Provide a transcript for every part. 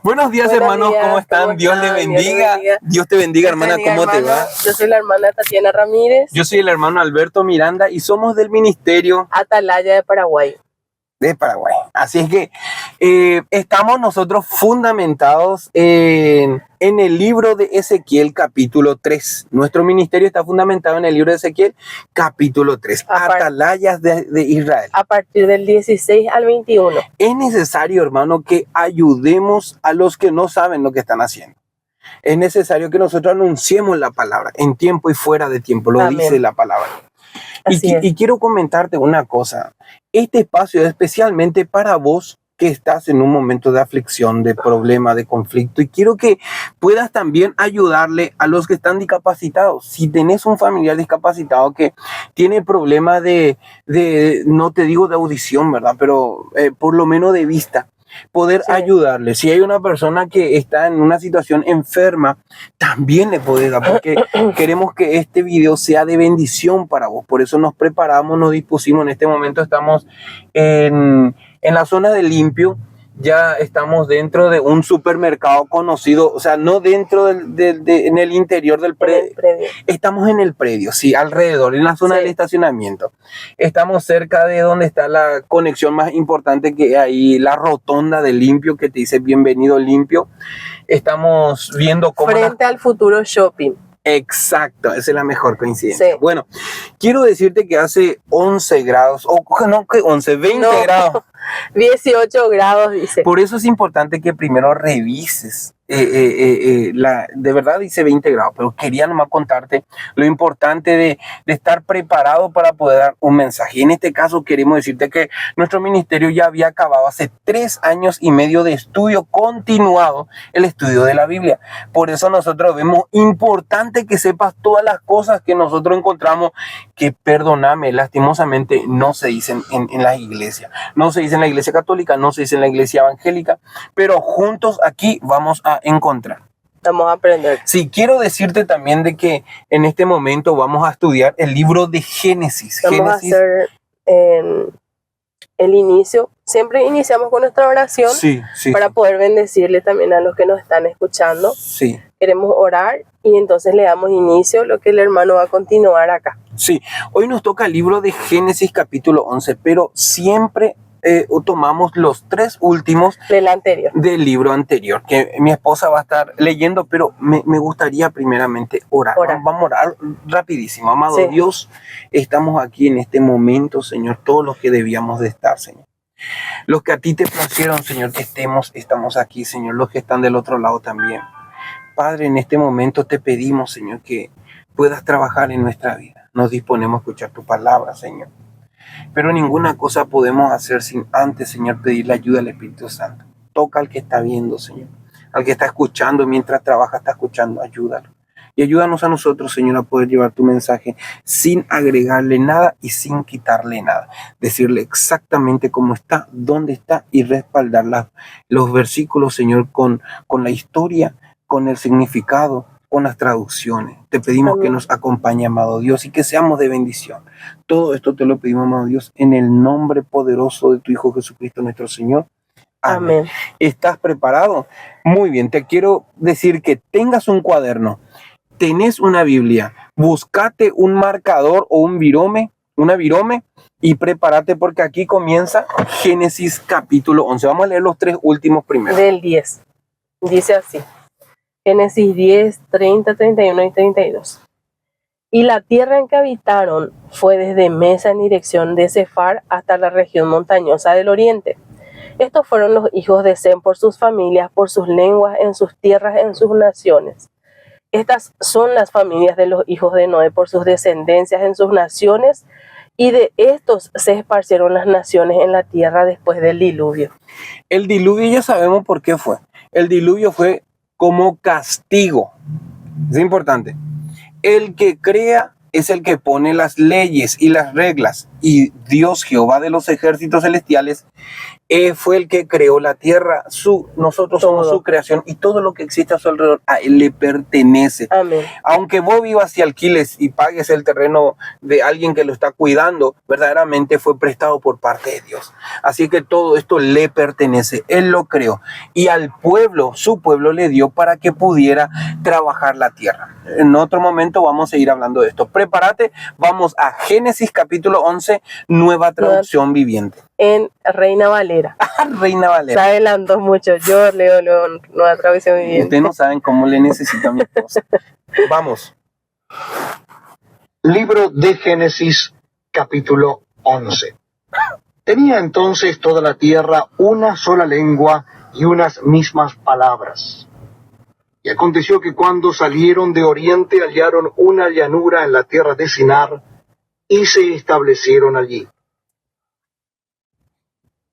Buenos días, Buenos hermanos, días, ¿cómo están? ¿cómo Dios les están? bendiga. Dios te bendiga, hermana, ¿cómo te va? Yo soy la hermana Tatiana Ramírez, Yo soy el hermano Alberto Miranda y somos del ministerio Atalaya de Paraguay. de Paraguay. Así es que estamos nosotros fundamentados en el libro de Ezequiel capítulo 3. Nuestro ministerio está fundamentado en el libro de Ezequiel capítulo 3. Atalayas de Israel. A partir del 16 al 21. Es necesario, hermano, que ayudemos a los que no saben lo que están haciendo. Es necesario que nosotros anunciemos la palabra en tiempo y fuera de tiempo. Lo Amén. dice la palabra. Y quiero comentarte una cosa. Este espacio es especialmente para vos que estás en un momento de aflicción, de problema, de conflicto. Y quiero que puedas también ayudarle a los que están discapacitados. Si tenés un familiar discapacitado que tiene problema no te digo de audición, ¿verdad? Pero por lo menos de vista. Poder ayudarle. Si hay una persona que está en una situación enferma, también le puedes dar, porque queremos que este video sea de bendición para vos. Por eso nos preparamos, nos dispusimos. En este momento estamos en la zona de limpio. Ya estamos dentro de un supermercado conocido, o sea, no dentro en el interior del predio. Estamos en el predio, sí, alrededor, en la zona del estacionamiento. Estamos cerca de donde está la conexión más importante que hay, la rotonda de limpio que te dice bienvenido limpio. Estamos viendo cómo... Frente al Futuro Shopping. Exacto, esa es la mejor coincidencia. Sí. Bueno, quiero decirte que hace 11 grados, o no, que 11, 20 grados. 18 grados, dice. Por eso es importante que primero revises. De verdad dice 20 grados, pero quería nomás contarte lo importante de estar preparado para poder dar un mensaje. Y en este caso queremos decirte que nuestro ministerio ya había acabado hace 3 años y medio de estudio continuado, el estudio de la Biblia. Por eso nosotros vemos importante que sepas todas las cosas que nosotros encontramos que, perdóname, lastimosamente no se dicen en las iglesias. No se dice en la iglesia católica, no se dice en la iglesia evangélica, pero juntos aquí vamos a encontrar. Vamos a aprender. Sí, quiero decirte también de que en este momento vamos a estudiar el libro de Génesis. Vamos a hacer el inicio. Siempre iniciamos con nuestra oración para poder bendecirle también a los que nos están escuchando. Sí. Queremos orar y entonces le damos inicio, lo que el hermano va a continuar acá. Sí, hoy nos toca el libro de Génesis capítulo 11, pero siempre tomamos los 3 últimos del libro anterior, que mi esposa va a estar leyendo, pero me gustaría primeramente orar. Vamos a orar rapidísimo. Amado Dios, estamos aquí en este momento, Señor, todos los que debíamos de estar, Señor. Los que a ti te placieron, Señor, que estamos aquí, Señor, los que están del otro lado también. Padre, en este momento te pedimos, Señor, que puedas trabajar en nuestra vida. Nos disponemos a escuchar tu palabra, Señor. Pero ninguna cosa podemos hacer sin antes, Señor, pedir la ayuda del Espíritu Santo. Toca al que está viendo, Señor. Al que está escuchando, mientras trabaja, está escuchando, ayúdalo. Y ayúdanos a nosotros, Señor, a poder llevar tu mensaje sin agregarle nada y sin quitarle nada. Decirle exactamente cómo está, dónde está y respaldar los versículos, Señor, con la historia, con el significado, con las traducciones. Te pedimos que nos acompañe, amado Dios, y que seamos de bendición. Todo esto te lo pedimos, amado Dios, en el nombre poderoso de tu Hijo Jesucristo, nuestro Señor. Amén. ¿Estás preparado? Muy bien, te quiero decir que tengas un cuaderno, tenés una Biblia, búscate un marcador o una virome y prepárate porque aquí comienza Génesis capítulo 11. Vamos a leer los 3 últimos primero. Del 10. Dice así. Génesis 10, 30, 31 y 32. Y la tierra en que habitaron fue desde Mesa en dirección de Sefar hasta la región montañosa del oriente. Estos fueron los hijos de Sem por sus familias, por sus lenguas, en sus tierras, en sus naciones. Estas son las familias de los hijos de Noé por sus descendencias en sus naciones, y de estos se esparcieron las naciones en la tierra después del diluvio. El diluvio ya sabemos por qué fue. El diluvio fue como castigo. Es importante. El que crea es el que pone las leyes y las reglas. Y Dios, Jehová de los ejércitos celestiales, fue el que creó la tierra, nosotros somos su creación y todo lo que existe a su alrededor a Él le pertenece. Amén. Aunque vos vivas y alquiles y pagues el terreno de alguien que lo está cuidando, verdaderamente fue prestado por parte de Dios. Así que todo esto le pertenece, Él lo creó y al pueblo, su pueblo le dio para que pudiera trabajar la tierra. En otro momento vamos a seguir hablando de esto. Prepárate, vamos a Génesis capítulo 11, nueva traducción viviente. En Reina Valera. Reina Valera. Se adelantó mucho. Yo leo nueva traducción viviente. Ustedes no saben cómo le necesito a mi esposa. Vamos. Libro de Génesis, capítulo 11. Tenía entonces toda la tierra una sola lengua y unas mismas palabras. Y aconteció que cuando salieron de oriente hallaron una llanura en la tierra de Sinar y se establecieron allí.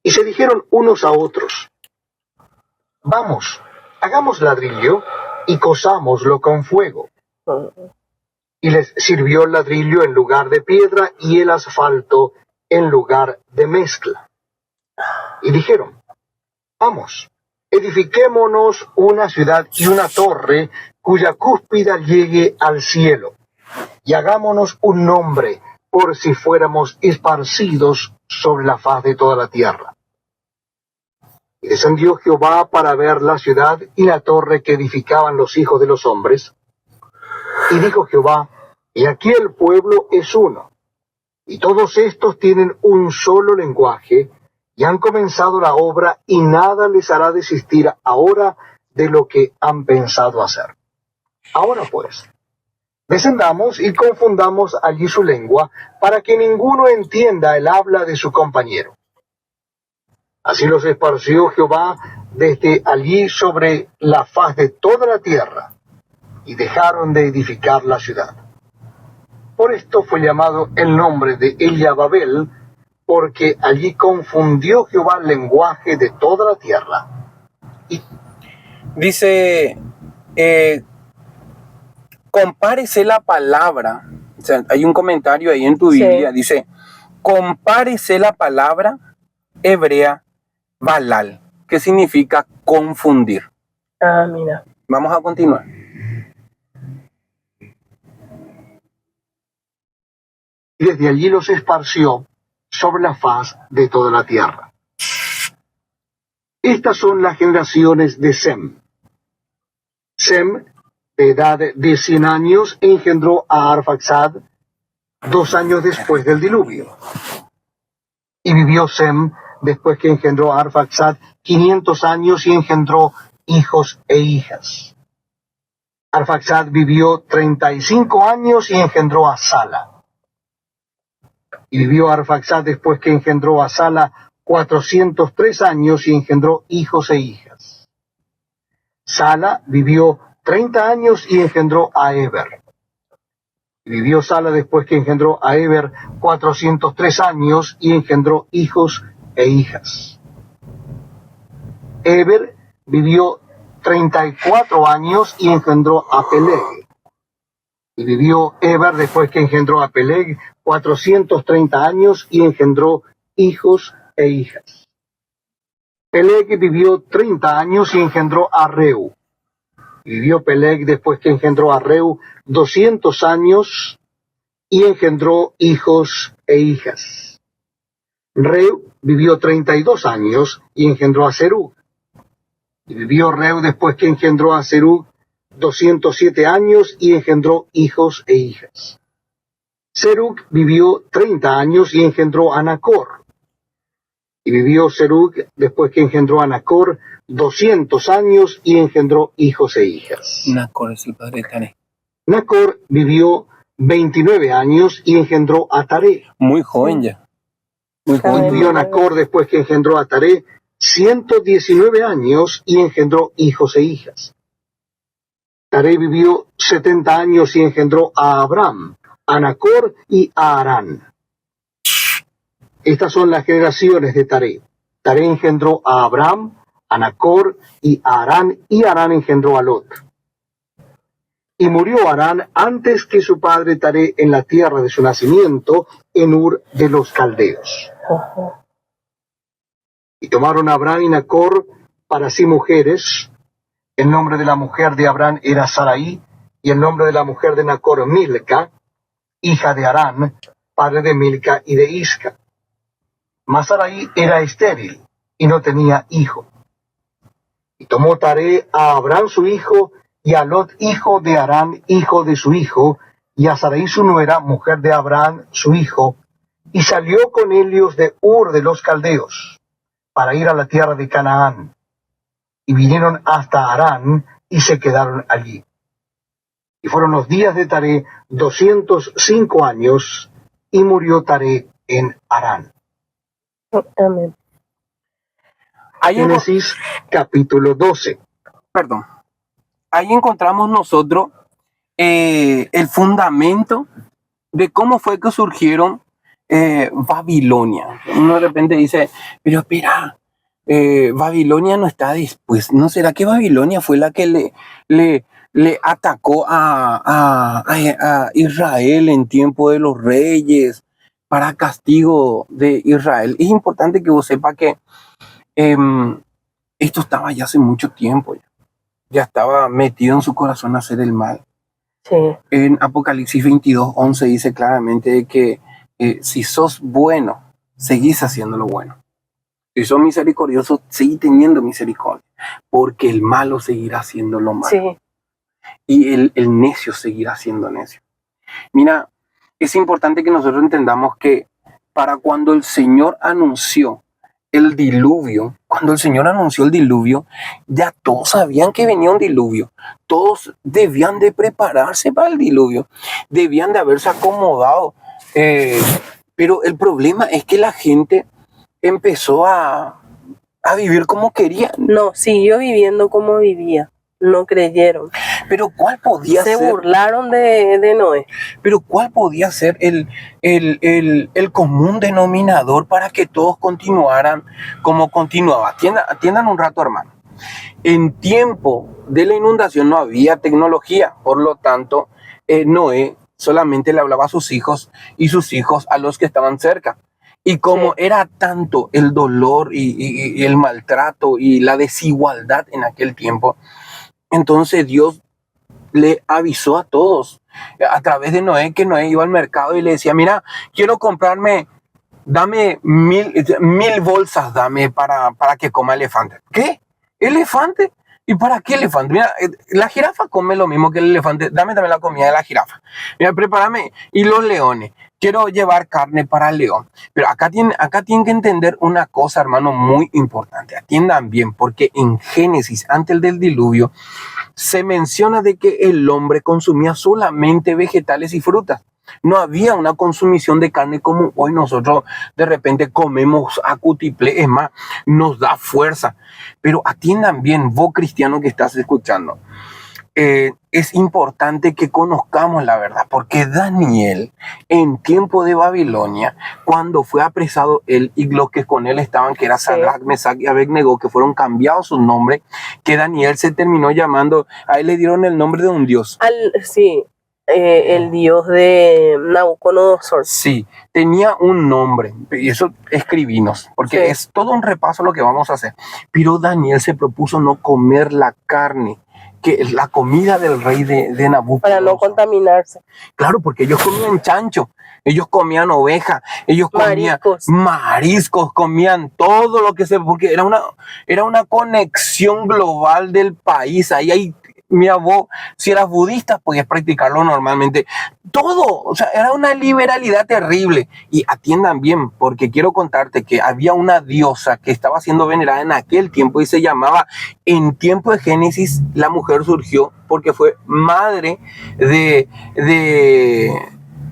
Y se dijeron unos a otros: vamos, hagamos ladrillo y cosámoslo con fuego. Y les sirvió el ladrillo en lugar de piedra y el asfalto en lugar de mezcla. Y dijeron: vamos, edifiquémonos una ciudad y una torre cuya cúspide llegue al cielo, y hagámonos un nombre por si fuéramos esparcidos sobre la faz de toda la tierra. Y descendió Jehová para ver la ciudad y la torre que edificaban los hijos de los hombres. Y dijo Jehová: y aquí el pueblo es uno, y todos estos tienen un solo lenguaje, y han comenzado la obra, y nada les hará desistir ahora de lo que han pensado hacer. Ahora pues, descendamos y confundamos allí su lengua, para que ninguno entienda el habla de su compañero. Así los esparció Jehová desde allí sobre la faz de toda la tierra, y dejaron de edificar la ciudad. Por esto fue llamado el nombre de ella Babel, porque allí confundió Jehová el lenguaje de toda la tierra. Y dice, compárese la palabra, o sea, hay un comentario ahí en tu Biblia, dice, compárese la palabra hebrea balal, que significa confundir. Ah, mira. Vamos a continuar. Y desde allí los esparció sobre la faz de toda la tierra. Estas son las generaciones de Sem. Sem, de edad de 100 años, engendró a Arfaxad 2 años después del diluvio. Y vivió Sem, después que engendró a Arfaxad, 500 años y engendró hijos e hijas. Arfaxad vivió 35 años y engendró a Sala. Y vivió Arfaxad después que engendró a Sala 403 años y engendró hijos e hijas. Sala vivió 30 años y engendró a Eber. Y vivió Sala después que engendró a Eber 403 años y engendró hijos e hijas. Eber vivió 34 años y engendró a Peleg. Y vivió Eber después que engendró a Peleg 430 años y engendró hijos e hijas. Peleg vivió 30 años y engendró a Reu. Y vivió Peleg después que engendró a Reu 200 años y engendró hijos e hijas. Reu vivió 32 años y engendró a Serug. Y vivió Reu después que engendró a Serug 207 años y engendró hijos e hijas. Serug vivió 30 años y engendró a Nacor. Y vivió Serug después que engendró a Nacor 200 años y engendró hijos e hijas. Nacor es el padre de Taré. Nacor vivió 29 años y engendró a Taré. Muy joven ya. Muy joven. Y vivió Nacor después que engendró a Taré 119 años y engendró hijos e hijas. Taré vivió 70 años y engendró a Abram, a Nacor y a Harán. Estas son las generaciones de Taré. Taré engendró a Abram, a Nacor y a Harán, y Harán engendró a Lot. Y murió Harán antes que su padre Taré en la tierra de su nacimiento, en Ur de los Caldeos. Y tomaron a Abraham y Nacor para sí mujeres. El nombre de la mujer de Abraham era Sarai, y el nombre de la mujer de Nacor Milca, hija de Harán, padre de Milca y de Isca. Mas Sarai era estéril y no tenía hijo. Y tomó Taré a Abraham su hijo, y a Lot hijo de Harán, hijo de su hijo, y a Sarai su nuera, mujer de Abraham su hijo, y salió con ellos de Ur de los Caldeos, para ir a la tierra de Canaán. Y vinieron hasta Harán, y se quedaron allí. Y fueron los días de Taré 205 años, y murió Taré en Harán. Amén. Génesis capítulo 12. Perdón. Ahí encontramos nosotros el fundamento de cómo fue que surgieron Babilonia. Uno de repente dice, pero espera, Babilonia no está después. ¿No será que Babilonia fue la que le atacó a Israel en tiempo de los reyes para castigo de Israel? Es importante que vos sepas que esto estaba ya hace mucho tiempo. Ya estaba metido en su corazón hacer el mal. Sí. En Apocalipsis 22:11 dice claramente que si sos bueno, seguís haciendo lo bueno. Si sos misericordioso, seguí teniendo misericordia, porque el malo seguirá haciendo lo malo. Sí. Y el necio seguirá siendo necio. Mira, es importante que nosotros entendamos que para cuando el Señor anunció el diluvio, ya todos sabían que venía un diluvio. Todos debían de prepararse para el diluvio. Debían de haberse acomodado. Pero el problema es que la gente empezó a vivir como quería. No, siguió viviendo como vivía. No creyeron. Pero ¿cuál podía ser? Se burlaron de Noé. Pero ¿cuál podía ser el común denominador para que todos continuaran como continuaba? Atiendan un rato, hermano. En tiempo de la inundación no había tecnología, por lo tanto, Noé solamente le hablaba a sus hijos y sus hijos a los que estaban cerca. Y como era tanto el dolor y el maltrato y la desigualdad en aquel tiempo, entonces Dios le avisó a todos a través de Noé, que Noé iba al mercado y le decía, mira, quiero comprarme, dame 1000 bolsas, dame para que coma elefante. ¿Qué? ¿Elefante? ¿Y para qué elefante? Mira, la jirafa come lo mismo que el elefante. Dame también la comida de la jirafa. Mira, prepárame. Y los leones. Quiero llevar carne para el león. Pero acá tienen que entender una cosa, hermano, muy importante. Atiendan bien, porque en Génesis, antes del diluvio, se menciona de que el hombre consumía solamente vegetales y frutas. No había una consumición de carne como hoy nosotros de repente comemos a cutiple, es más, nos da fuerza. Pero atiendan bien, vos cristiano que estás escuchando, es importante que conozcamos la verdad, porque Daniel, en tiempo de Babilonia, cuando fue apresado él y los que con él estaban, que era Sadrach, Mesach y Abednego, que fueron cambiados sus nombres, que Daniel se terminó llamando, a él le dieron el nombre de un dios. El dios de Nabucodonosor. Sí, tenía un nombre, y eso escribinos, porque es todo un repaso lo que vamos a hacer. Pero Daniel se propuso no comer la carne, que la comida del rey de Nabucodonosor. Para no contaminarse. Claro, porque ellos comían chancho, ellos comían oveja, ellos comían mariscos, comían todo lo que se... Porque era una conexión global del país. Ahí hay... Mi abuelo, si eras budista, podías practicarlo normalmente. Todo, o sea, era una liberalidad terrible. Y atiendan bien, porque quiero contarte que había una diosa que estaba siendo venerada en aquel tiempo y se llamaba, en tiempo de Génesis, la mujer surgió porque fue madre de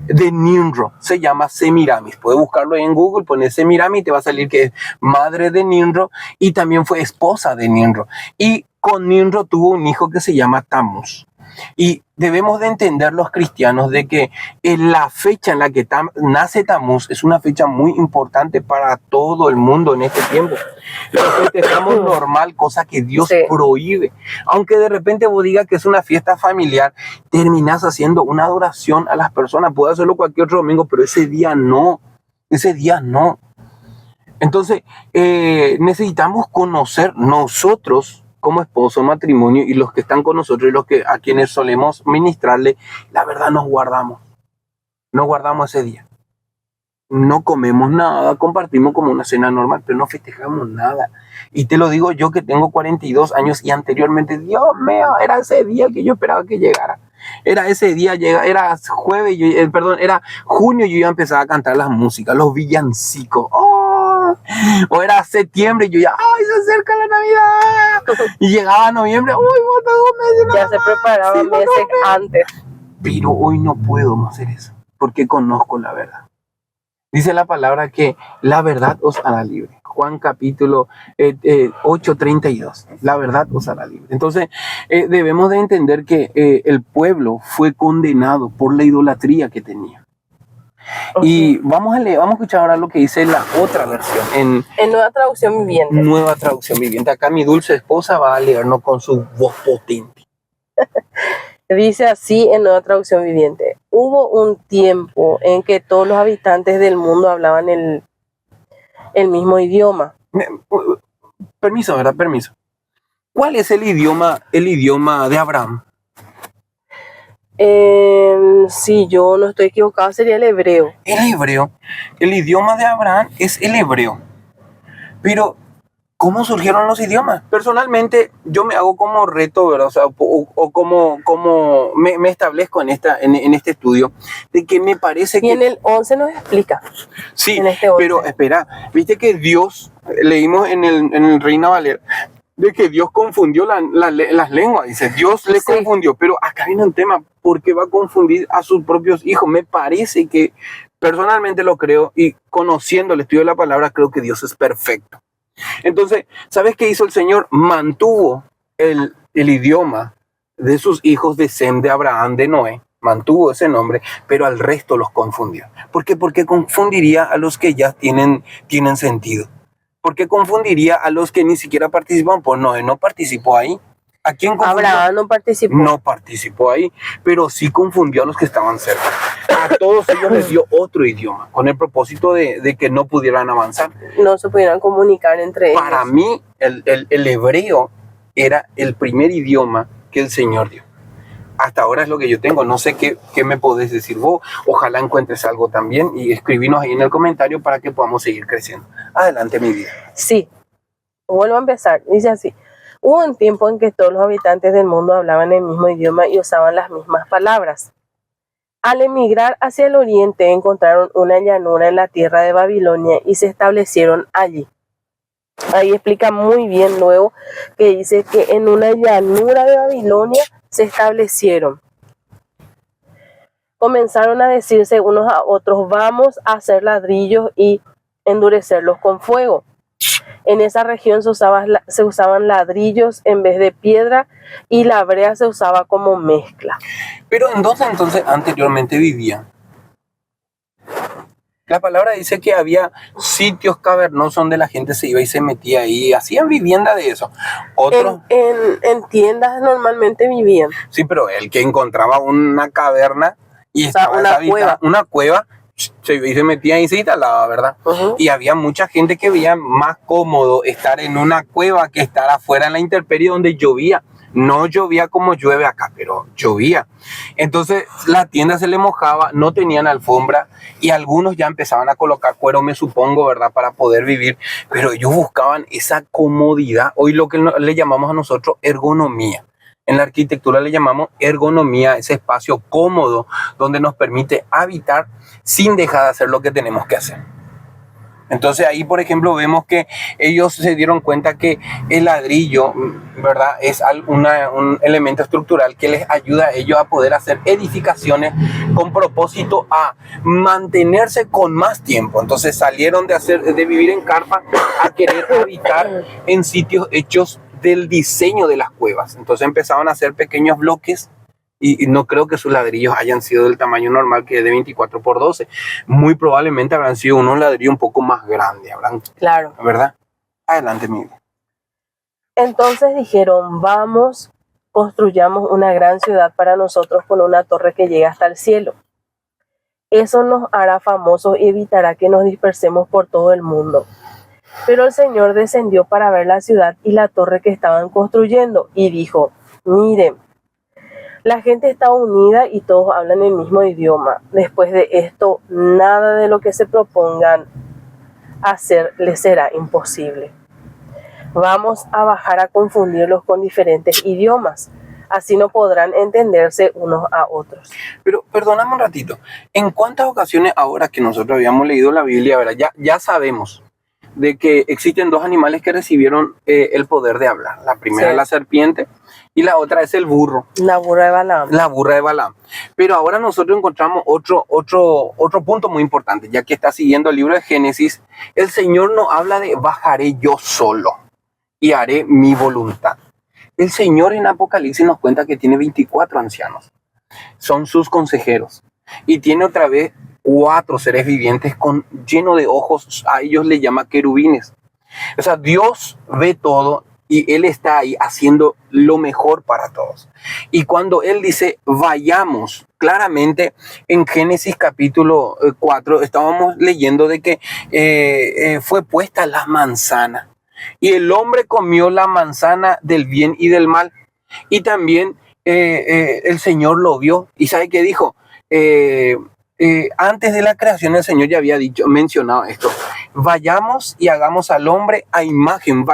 Nimrod. Se llama Semiramis. Puedes buscarlo en Google, pones Semiramis y te va a salir que es madre de Nimrod y también fue esposa de Nimrod. Y con Nimrod tuvo un hijo que se llama Tamuz. Y debemos de entender los cristianos de que en la fecha en la que nace Tamuz es una fecha muy importante para todo el mundo en este tiempo. Lo festejamos normal, cosa que Dios prohíbe. Aunque de repente vos digas que es una fiesta familiar, terminás haciendo una adoración a las personas. Puedes hacerlo cualquier otro domingo, pero ese día no. Ese día no. Entonces, necesitamos conocer nosotros como esposo, matrimonio, y los que están con nosotros y los que a quienes solemos ministrarle, la verdad nos guardamos ese día. No comemos nada, compartimos como una cena normal, pero no festejamos nada. Y te lo digo yo que tengo 42 años y anteriormente, Dios mío, era ese día que yo esperaba que llegara. Era ese día, era jueves, era junio, yo iba a empezar a cantar las músicas, los villancicos. ¡Oh! O era septiembre y yo ya, ¡ay, se acerca la Navidad! Y llegaba noviembre, ¡uy, falta 2 meses! Ya se preparaba meses antes. Pero hoy no puedo hacer eso, porque conozco la verdad. Dice la palabra que la verdad os hará libre. Juan capítulo 8:32. La verdad os hará libre. Entonces, debemos de entender que el pueblo fue condenado por la idolatría que tenía. Okay. Y vamos a escuchar ahora lo que dice la otra versión. En Nueva Traducción Viviente. Nueva Traducción Viviente. Acá mi dulce esposa va a leernos con su voz potente. Dice así en Nueva Traducción Viviente: hubo un tiempo en que todos los habitantes del mundo hablaban el mismo idioma. Permiso, ¿verdad? Permiso. ¿Cuál es el idioma de Abraham? Si yo no estoy equivocado, sería el hebreo. El hebreo. El idioma de Abraham es el hebreo. Pero ¿cómo surgieron los idiomas? Personalmente, yo me hago como reto, ¿verdad? O sea, como me establezco en este estudio, de que me parece que... Y en el 11 nos explica. Sí, en este pero espera, viste que Dios, leímos en el Reina Valera, de que Dios confundió las lenguas, dice, Dios le confundió, pero acá viene un tema, ¿por qué va a confundir a sus propios hijos? Me parece que, personalmente lo creo, y conociendo el estudio de la palabra, creo que Dios es perfecto. Entonces, ¿sabes qué hizo el Señor? Mantuvo el idioma de sus hijos de Sem, de Abraham, de Noé. Mantuvo ese nombre, pero al resto los confundió. ¿Por qué? Porque confundiría a los que ya tienen sentido. ¿Por qué confundiría a los que ni siquiera participan? Pues Noé no participó ahí. ¿A quién confundió? Abraham no participó. No participó ahí, pero sí confundió a los que estaban cerca. A todos ellos les dio otro idioma, con el propósito de que no pudieran avanzar. No se pudieran comunicar entre ellos. Para mí, el hebreo era el primer idioma que el Señor dio. Hasta ahora es lo que yo tengo. No sé qué me podés decir vos. Ojalá encuentres algo también y escribinos ahí en el comentario para que podamos seguir creciendo. Adelante, mi vida. Sí. Vuelvo a empezar. Dice así: hubo un tiempo en que todos los habitantes del mundo hablaban el mismo idioma y usaban las mismas palabras. Al emigrar hacia el oriente encontraron una llanura en la tierra de Babilonia y se establecieron allí. Ahí explica muy bien luego que dice que en una llanura de Babilonia se establecieron. Comenzaron a decirse unos a otros: vamos a hacer ladrillos y endurecerlos con fuego. En esa región se usaban ladrillos en vez de piedra y la brea se usaba como mezcla. Pero ¿en dónde entonces anteriormente vivían? La palabra dice que había sitios cavernosos donde la gente se iba y se metía ahí, hacían vivienda de eso. Otros en tiendas normalmente vivían. Sí, pero el que encontraba una caverna y estaba una cueva, se iba y se metía ahí y se instalaba, ¿verdad? Uh-huh. Y había mucha gente que veía más cómodo estar en una cueva que estar afuera en la intemperie donde llovía. No llovía como llueve acá, pero llovía. Entonces la tienda se le mojaba, no tenían alfombra y algunos ya empezaban a colocar cuero, me supongo, ¿verdad? Para poder vivir. Pero ellos buscaban esa comodidad. Hoy lo que le llamamos a nosotros ergonomía. En la arquitectura le llamamos ergonomía, ese espacio cómodo donde nos permite habitar sin dejar de hacer lo que tenemos que hacer. Entonces ahí, por ejemplo, vemos que ellos se dieron cuenta que el ladrillo, ¿verdad?, es un elemento estructural que les ayuda a ellos a poder hacer edificaciones con propósito a mantenerse con más tiempo. Entonces salieron de vivir en carpa a querer habitar en sitios hechos del diseño de las cuevas. Entonces empezaron a hacer pequeños bloques. Y no creo que sus ladrillos hayan sido del tamaño normal, que es de 24 por 12. Muy probablemente habrán sido unos ladrillos un poco más grandes. Claro. ¿Verdad? Adelante, Miguel. Entonces dijeron: vamos, construyamos una gran ciudad para nosotros con una torre que llegue hasta el cielo. Eso nos hará famosos y evitará que nos dispersemos por todo el mundo. Pero el Señor descendió para ver la ciudad y la torre que estaban construyendo y dijo: miren, la gente está unida y todos hablan el mismo idioma. Después de esto, nada de lo que se propongan hacer les será imposible. Vamos a bajar a confundirlos con diferentes idiomas. Así no podrán entenderse unos a otros. Pero perdóname un ratito. ¿En cuántas ocasiones ahora que nosotros habíamos leído la Biblia, ¿verdad? Ya sabemos de que existen dos animales que recibieron el poder de hablar? La primera es la serpiente y la otra es el burro. La burra de Balaam. La burra de Balaam. Pero ahora nosotros encontramos otro punto muy importante, ya que está siguiendo el libro de Génesis. El Señor no habla de bajaré yo solo y haré mi voluntad. El Señor en Apocalipsis nos cuenta que tiene 24 ancianos. Son sus consejeros. Y tiene otra vez 4 seres vivientes llenos de ojos. A ellos le llama querubines. O sea, Dios ve todo y Él está ahí haciendo lo mejor para todos. Y cuando Él dice, vayamos, claramente en Génesis capítulo 4 estábamos leyendo de que fue puesta la manzana. Y el hombre comió la manzana del bien y del mal. Y también el Señor lo vio. ¿Y sabe qué dijo? Antes de la creación el Señor ya había mencionado esto. Vayamos y hagamos al hombre a imagen.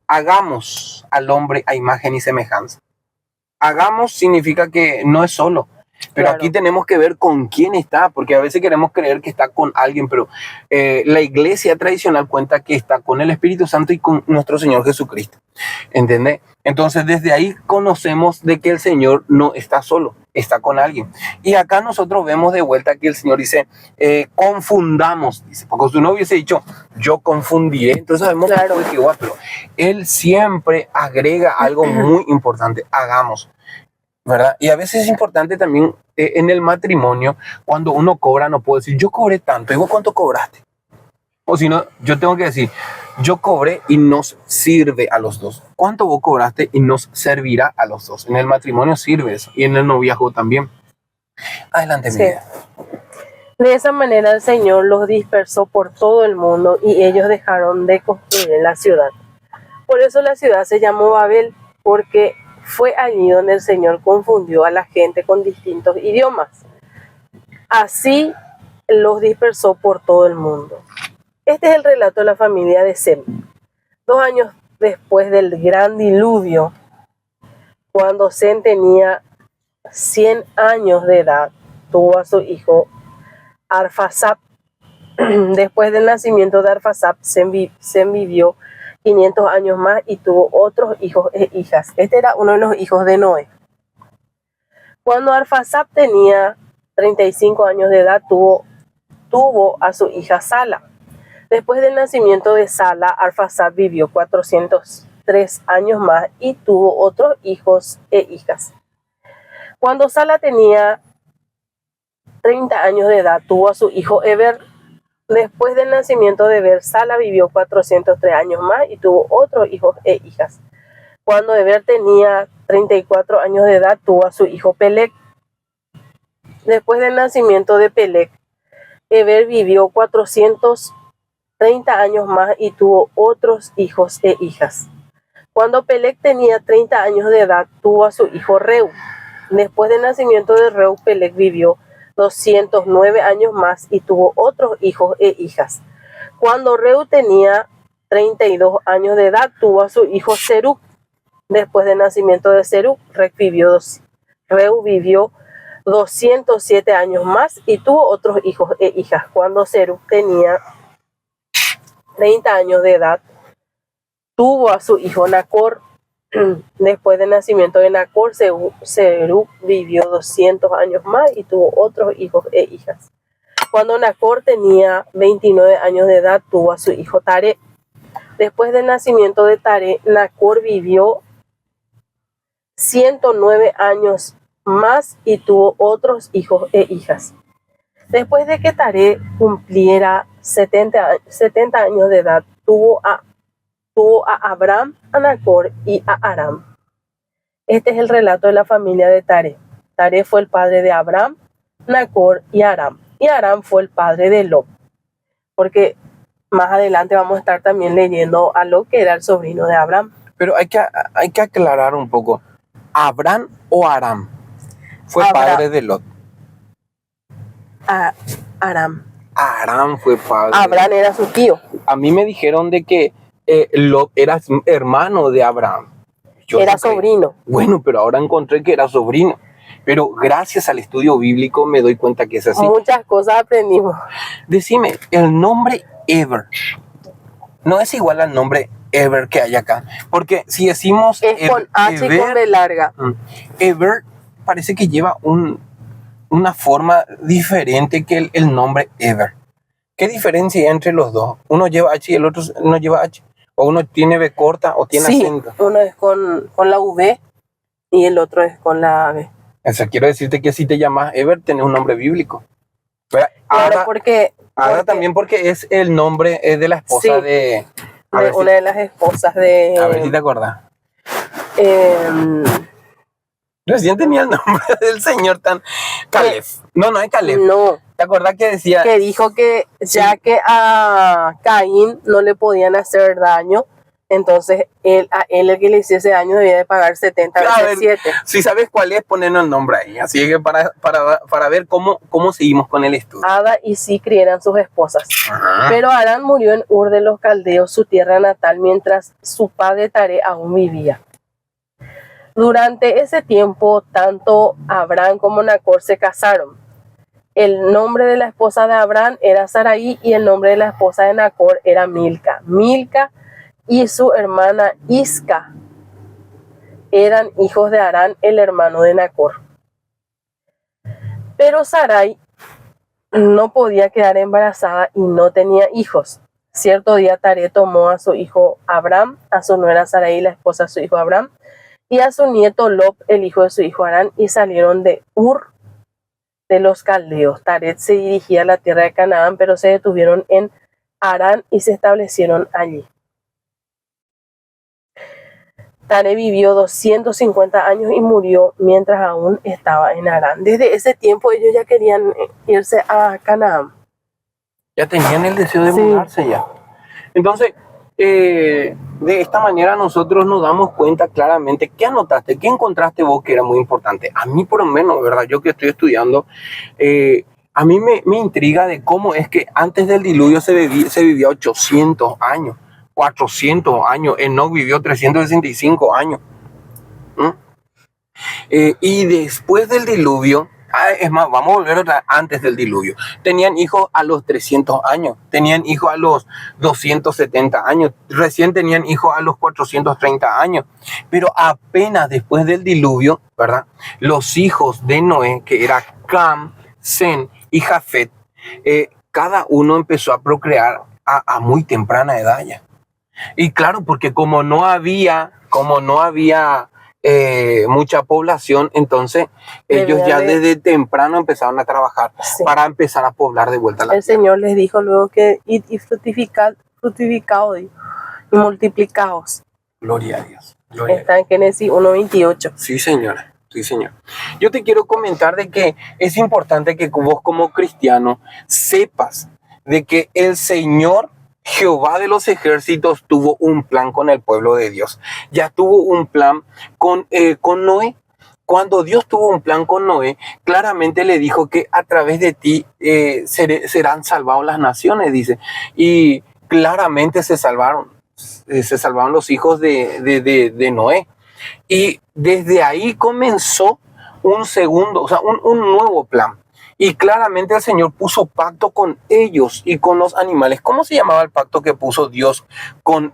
Hagamos al hombre a imagen y semejanza. Hagamos significa que no es solo. Pero claro, aquí tenemos que ver con quién está, porque a veces queremos creer que está con alguien, pero la iglesia tradicional cuenta que está con el Espíritu Santo y con nuestro Señor Jesucristo. ¿Entendés? Entonces desde ahí conocemos de que el Señor no está solo, está con alguien. Y acá nosotros vemos de vuelta que el Señor dice, confundamos, dice, porque si no hubiese dicho, yo confundiré, entonces sabemos que fue igual, pero Él siempre agrega algo muy importante, hagamos. ¿Verdad? Y a veces es importante también en el matrimonio, cuando uno cobra, no puedo decir, yo cobré tanto, ¿y vos cuánto cobraste? O si no, yo tengo que decir, yo cobré y nos sirve a los dos. ¿Cuánto vos cobraste y nos servirá a los dos? En el matrimonio sirve eso, y en el noviazgo también. Adelante, Miguel. De esa manera el Señor los dispersó por todo el mundo y ellos dejaron de construir en la ciudad. Por eso la ciudad se llamó Babel, porque fue allí donde el Señor confundió a la gente con distintos idiomas. Así los dispersó por todo el mundo. Este es el relato de la familia de Sem. 2 años después del gran diluvio, cuando Sem tenía 100 años de edad, tuvo a su hijo Arfaxad. Después del nacimiento de Arfaxad, Sem vivió 500 años más y tuvo otros hijos e hijas. Este era uno de los hijos de Noé. Cuando Arfaxad tenía 35 años de edad, tuvo a su hija Sala. Después del nacimiento de Sala, Arfaxad vivió 403 años más y tuvo otros hijos e hijas. Cuando Sala tenía 30 años de edad, tuvo a su hijo Eber. Después del nacimiento de Eber, Sala vivió 403 años más y tuvo otros hijos e hijas. Cuando Eber tenía 34 años de edad, tuvo a su hijo Peleg. Después del nacimiento de Peleg, Eber vivió 430 años más y tuvo otros hijos e hijas. Cuando Peleg tenía 30 años de edad, tuvo a su hijo Reu. Después del nacimiento de Reu, Peleg vivió 209 años más y tuvo otros hijos e hijas. Cuando Reu tenía 32 años de edad, tuvo a su hijo Serug. Después del nacimiento de Serug, Reu vivió 207 años más y tuvo otros hijos e hijas. Cuando Serug tenía 30 años de edad, tuvo a su hijo Nacor. Después del nacimiento de Nacor, Serug vivió 200 años más y tuvo otros hijos e hijas. Cuando Nacor tenía 29 años de edad, tuvo a su hijo Tare. Después del nacimiento de Tare, Nacor vivió 109 años más y tuvo otros hijos e hijas. Después de que Tare cumpliera 70 años de edad, tuvo a Abraham, a Nacor y a Aram. Este es el relato de la familia de Tare. Tare fue el padre de Abraham, Nacor y Aram. Y Aram fue el padre de Lot. Porque más adelante vamos a estar también leyendo a Lot, que era el sobrino de Abraham. Pero hay que aclarar un poco. ¿Abraham o Aram fue padre de Lot? Aram. Aram fue padre. Abraham era su tío. A mí me dijeron de que Lot era hermano de Abraham. Era sobrino. Bueno, pero ahora encontré que era sobrino. Pero gracias al estudio bíblico me doy cuenta que es así. Muchas cosas aprendimos. Decime, el nombre Eber no es igual al nombre Eber que hay acá. Porque si decimos es con H y con B larga. Eber parece que lleva una forma diferente que el nombre Eber. ¿Qué diferencia hay entre los dos? Uno lleva H y el otro no lleva H. O uno tiene B corta o tiene acento. Uno es con la V y el otro es con la B. O sea, quiero decirte que si te llamas Eber, tenés un nombre bíblico. Pero Ahora porque también porque es el nombre de la esposa de una de las esposas de... A ver si te acordás. Recién tenía el nombre del señor tan... Caleb. No es Caleb. No. ¿Te acordás que decía? Que dijo que ya que a Caín no le podían hacer daño, entonces a él el que le hiciese daño debía de pagar 70 veces 7. Si sabes cuál es, ponernos el nombre ahí. Así que para ver cómo seguimos con el estudio. Ada y Sicri eran sus esposas. Pero Arán murió en Ur de los Caldeos, su tierra natal, mientras su padre Taré aún vivía. Durante ese tiempo, tanto Abraham como Nacor se casaron. El nombre de la esposa de Abraham era Sarai y el nombre de la esposa de Nacor era Milca. Milca y su hermana Isca eran hijos de Harán, el hermano de Nacor. Pero Sarai no podía quedar embarazada y no tenía hijos. Cierto día Taré tomó a su hijo Abraham, a su nuera Sarai, la esposa de su hijo Abraham, y a su nieto Lot, el hijo de su hijo Harán, y salieron de Ur de los Caldeos. Taré se dirigía a la tierra de Canaán, pero se detuvieron en Harán y se establecieron allí. Taré vivió 250 años y murió mientras aún estaba en Harán. Desde ese tiempo ellos ya querían irse a Canaán. Ya tenían el deseo de mudarse ya. Entonces, de esta manera nosotros nos damos cuenta claramente. ¿Qué anotaste? ¿Qué encontraste vos que era muy importante? A mí por lo menos, ¿verdad? Yo que estoy estudiando, a mí me intriga de cómo es que antes del diluvio se vivía 800 años. 400 años, Enoc vivió 365 años. Y después del diluvio, es más, vamos a volver antes del diluvio. Tenían hijos a los 300 años, tenían hijos a los 270 años, recién tenían hijos a los 430 años. Pero apenas después del diluvio, ¿verdad? Los hijos de Noé, que era Cam, Sem y Jafet, cada uno empezó a procrear a muy temprana edad ya. Y claro, porque como no había mucha población, entonces ellos ya desde temprano empezaron a trabajar para empezar a poblar de vuelta la tierra. El Señor les dijo luego que id y fructificaos y multiplicaos. Gloria a Dios. Está en Génesis 1:28. Sí, señora. Sí, señor. Yo te quiero comentar de que es importante que vos como cristiano sepas de que el Señor Jehová de los ejércitos tuvo un plan con el pueblo de Dios. Ya tuvo un plan con Noé. Cuando Dios tuvo un plan con Noé, claramente le dijo que a través de ti serán salvados las naciones, dice. Y claramente se salvaron los hijos de Noé. Y desde ahí comenzó un nuevo plan. Y claramente el Señor puso pacto con ellos y con los animales. ¿Cómo se llamaba el pacto que puso Dios con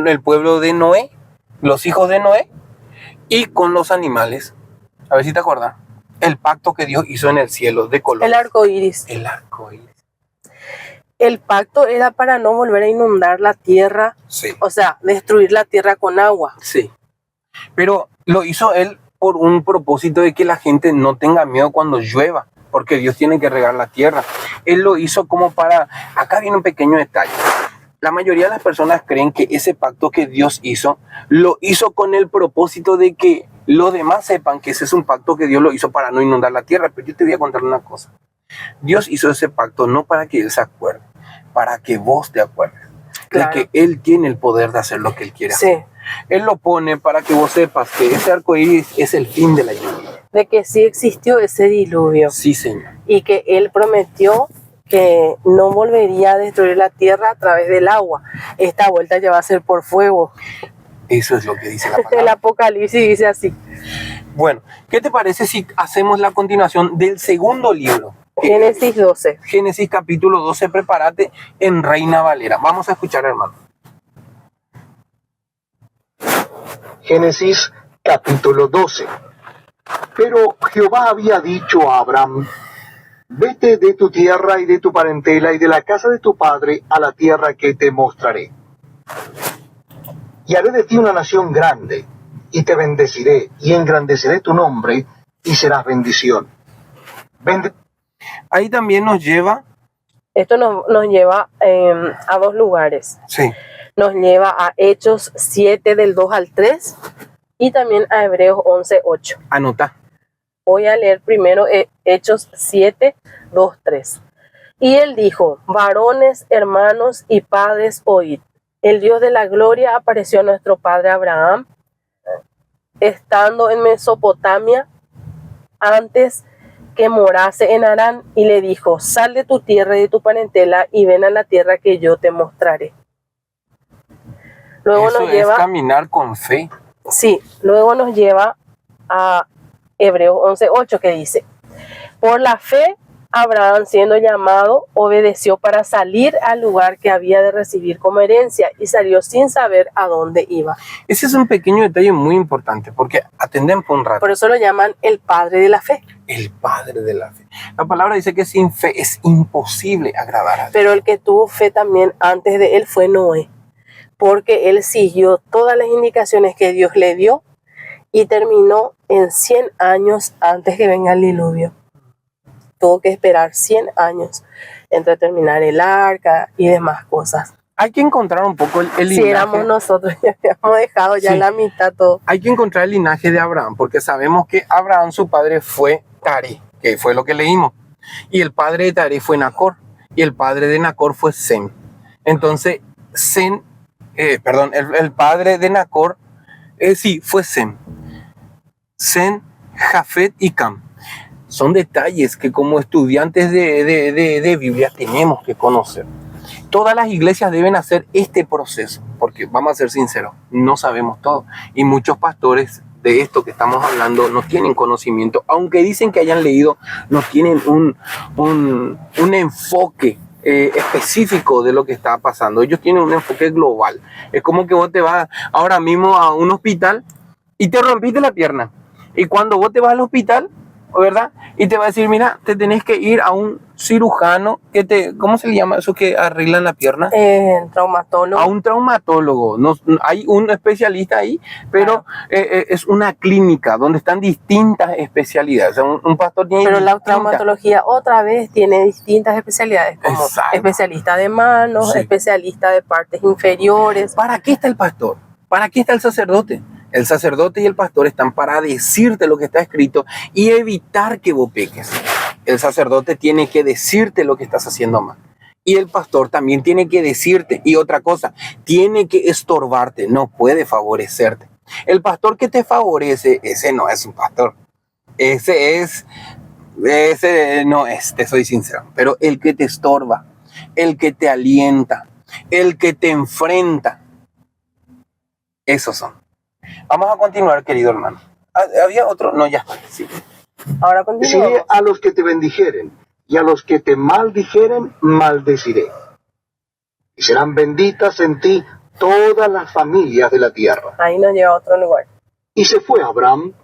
el pueblo de Noé, los hijos de Noé, y con los animales? A ver si te acuerdas. El pacto que Dios hizo en el cielo de colores. El arco iris. El arco iris. El pacto era para no volver a inundar la tierra. Sí. O sea, destruir la tierra con agua. Sí. Pero lo hizo él por un propósito de que la gente no tenga miedo cuando llueva, porque Dios tiene que regar la tierra. Él lo hizo como para... Acá viene un pequeño detalle. La mayoría de las personas creen que ese pacto que Dios hizo, lo hizo con el propósito de que los demás sepan que ese es un pacto que Dios lo hizo para no inundar la tierra. Pero yo te voy a contar una cosa. Dios hizo ese pacto no para que Él se acuerde. para que vos te acuerdes. Claro. De que Él tiene el poder de hacer lo que Él quiere hacer. Él lo pone para que vos sepas que ese arco iris es el fin de la lluvia. De que sí existió ese diluvio. Sí, Señor. Y que Él prometió que no volvería a destruir la tierra a través del agua. Esta vuelta ya va a ser por fuego. Eso es lo que dice la palabra. El Apocalipsis dice así. Bueno, ¿qué te parece si hacemos la continuación del segundo libro? Génesis 12. Génesis capítulo 12, prepárate en Reina Valera. Vamos a escuchar, hermano. Génesis capítulo 12. Pero Jehová había dicho a Abraham: vete de tu tierra y de tu parentela y de la casa de tu padre a la tierra que te mostraré. Y haré de ti una nación grande, y te bendeciré, y engrandeceré tu nombre, y serás bendición. Ahí también nos lleva... Esto nos lleva a dos lugares. Sí. Nos lleva a Hechos 7 del 2 al 3 y también a Hebreos 11, 8. Anota. Voy a leer primero Hechos 7, 2, 3. Y él dijo: varones, hermanos y padres, oíd. El Dios de la gloria apareció a nuestro padre Abraham, estando en Mesopotamia, antes que morase en Harán, y le dijo: sal de tu tierra y de tu parentela y ven a la tierra que yo te mostraré. Luego eso nos es lleva, caminar con fe. sí, luego nos lleva a Hebreos 11:8, que dice: por la fe Abraham, siendo llamado, obedeció para salir al lugar que había de recibir como herencia, y salió sin saber a dónde iba. Ese es un pequeño detalle muy importante, porque atendemos un rato. Por eso lo llaman el padre de la fe. El padre de la fe. La palabra dice que sin fe es imposible agradar a Dios. Pero el que tuvo fe también antes de él fue Noé, porque él siguió todas las indicaciones que Dios le dio y terminó en 100 años antes que venga el diluvio. Tuvo que esperar 100 años entre terminar el arca y demás cosas. Hay que encontrar un poco el linaje. Si éramos nosotros, ya habíamos dejado ya la mitad todo. Hay que encontrar el linaje de Abraham, porque sabemos que Abraham, su padre, fue Taré, que fue lo que leímos. Y el padre de Taré fue Nacor. Y el padre de Nacor fue Sem. Entonces, el padre de Nacor, fue Sem. Sem, Jafet y Cam. Son detalles que como estudiantes de Biblia tenemos que conocer. Todas las iglesias deben hacer este proceso, porque vamos a ser sinceros, no sabemos todo. Y muchos pastores de esto que estamos hablando no tienen conocimiento, aunque dicen que hayan leído, no tienen un enfoque específico de lo que está pasando. Ellos tienen un enfoque global. Es como que vos te vas ahora mismo a un hospital y te rompiste la pierna. Y cuando vos te vas al hospital, ¿verdad? Y te va a decir: mira, te tenés que ir a un cirujano ¿cómo se le llama eso que arreglan la pierna? Traumatólogo. A un traumatólogo. No, hay un especialista ahí, pero es una clínica donde están distintas especialidades. O sea, un pastor tiene Pero la traumatología otra vez tiene distintas especialidades, como especialista de manos, especialista de partes inferiores. ¿Para qué está el pastor? ¿Para qué está el sacerdote? El sacerdote y el pastor están para decirte lo que está escrito y evitar que vos peques. El sacerdote tiene que decirte lo que estás haciendo mal. Y el pastor también tiene que decirte. Y otra cosa, tiene que estorbarte, no puede favorecerte. El pastor que te favorece, ese no es un pastor. Ese no es, te soy sincero. Pero el que te estorba, el que te alienta, el que te enfrenta, esos son. Vamos a continuar, querido hermano. ¿Había otro? No, ya está. Sí. Ahora continuamos. Bendeciré a los que te bendijeren, y a los que te maldijeren, maldeciré. Y serán benditas en ti todas las familias de la tierra. Ahí nos lleva a otro lugar. Y se fue Abraham,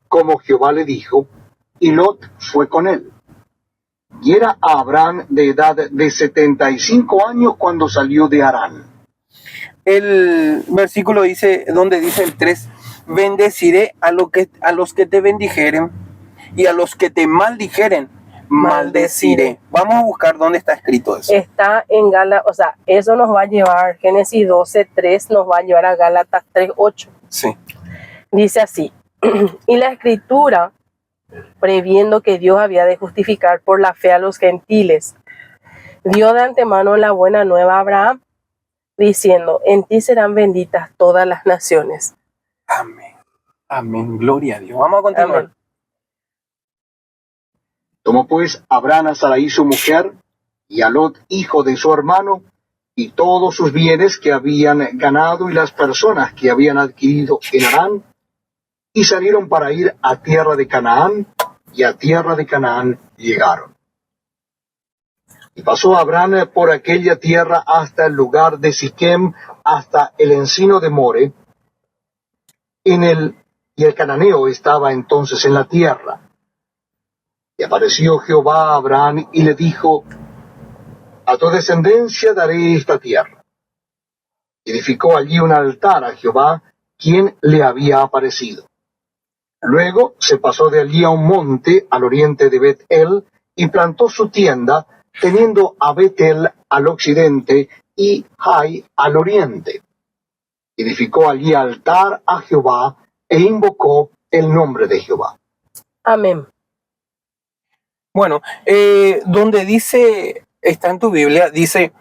como Jehová le dijo, y Lot fue con él. Y era Abraham de edad de 75 años cuando salió de Harán. El versículo dice, donde dice el 3, bendeciré a los que te bendijeren, y a los que te maldijeren, maldeciré. Vamos a buscar dónde está escrito eso. Está en Gálatas, o sea, eso nos va a llevar, Génesis 12:3 nos va a llevar a Gálatas 3:8. Sí. Dice así: y la escritura, previendo que Dios había de justificar por la fe a los gentiles, dio de antemano la buena nueva a Abraham, diciendo: en ti serán benditas todas las naciones. Amén. Amén. Gloria a Dios. Vamos a continuar. Amén. Tomó pues Abraham a Sarai su mujer, y a Lot, hijo de su hermano, y todos sus bienes que habían ganado y las personas que habían adquirido en Harán, y salieron para ir a tierra de Canaán, y a tierra de Canaán llegaron. Y pasó Abraham por aquella tierra hasta el lugar de Siquem, hasta el encino de More, y el cananeo estaba entonces en la tierra. Y apareció Jehová a Abraham y le dijo: a tu descendencia daré esta tierra. Y edificó allí un altar a Jehová, quien le había aparecido. Luego se pasó de allí a un monte al oriente de Bet-el, y plantó su tienda, teniendo a Bet-el al occidente y Hai al oriente. Edificó allí altar a Jehová, e invocó el nombre de Jehová. Amén. Bueno, donde dice, está en tu Biblia, dice: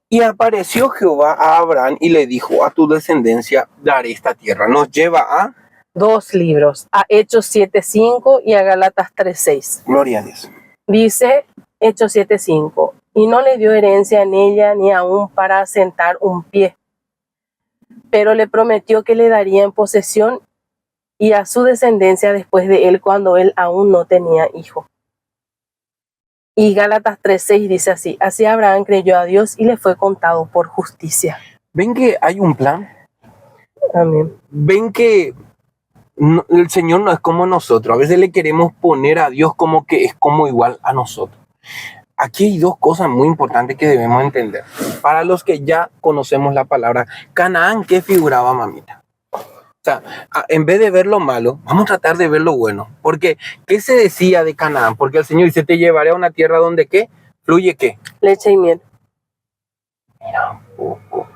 y apareció Jehová a Abraham y le dijo: a tu descendencia daré esta tierra. Nos lleva a... 2 libros, a Hechos 7:5 y a Gálatas 3:6. Gloria a Dios. Dice Hechos 7:5: y no le dio herencia en ella ni aún para asentar un pie, pero le prometió que le daría en posesión y a su descendencia después de él, cuando él aún no tenía hijo. Y Gálatas 3:6 dice así: así Abraham creyó a Dios y le fue contado por justicia. ¿Ven que hay un plan? Amén. ¿Ven que el Señor no es como nosotros? A veces le queremos poner a Dios como que es como igual a nosotros. Aquí hay dos cosas muy importantes que debemos entender. Para los que ya conocemos la palabra Canaán, ¿qué figuraba, mamita? O sea, en vez de ver lo malo, vamos a tratar de ver lo bueno. Porque, ¿qué se decía de Canaán? Porque el Señor dice: te llevaré a una tierra donde, ¿qué? Fluye, ¿qué? Leche y miel. Mira un poco.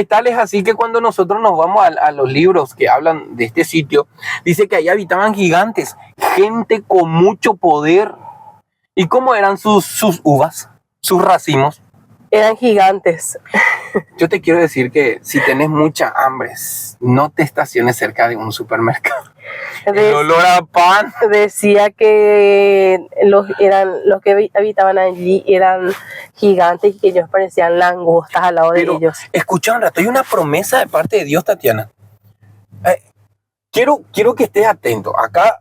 Tal es así que cuando nosotros nos vamos a los libros que hablan de este sitio, dice que ahí habitaban gigantes, gente con mucho poder. ¿Y cómo eran sus uvas, sus racimos? Eran gigantes. Yo te quiero decir que si tenés mucha hambre, no te estaciones cerca de un supermercado. El olor a pan. Decía que los que habitaban allí eran gigantes y que ellos parecían langostas al lado de ellos. Escucha un rato, hay una promesa de parte de Dios, Tatiana. Quiero que estés atento. Acá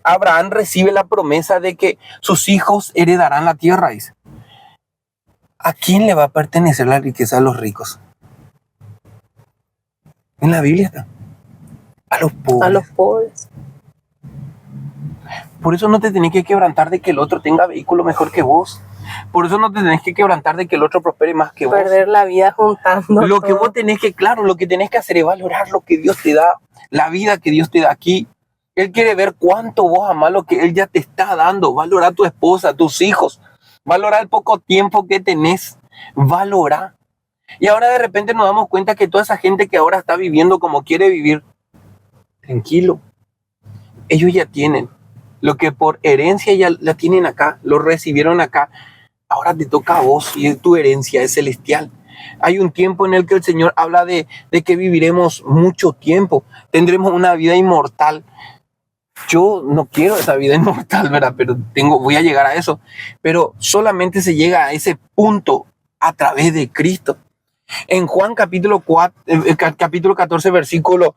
Abraham recibe la promesa de que sus hijos heredarán la tierra, dice. ¿A quién le va a pertenecer la riqueza de los ricos? En la Biblia está. A los pobres. A los pobres. Por eso no te tenés que quebrantar de que el otro tenga vehículo mejor que vos. Por eso no te tenés que quebrantar de que el otro prospere más que vos. Perder la vida juntando. Lo que vos tenés que, claro, lo que tenés que hacer es valorar lo que Dios te da, la vida que Dios te da aquí. Él quiere ver cuánto vos amás lo que Él ya te está dando. Valora a tu esposa, a tus hijos. Valora el poco tiempo que tenés. Valora. Y ahora de repente nos damos cuenta que toda esa gente que ahora está viviendo como quiere vivir, tranquilo. Ellos ya tienen. Lo que por herencia ya la tienen acá, lo recibieron acá. Ahora te toca a vos y tu herencia es celestial. Hay un tiempo en el que el Señor habla de que viviremos mucho tiempo. Tendremos una vida inmortal. Yo no quiero esa vida inmortal, ¿verdad? Pero voy a llegar a eso. Pero solamente se llega a ese punto a través de Cristo. En Juan capítulo 14, versículo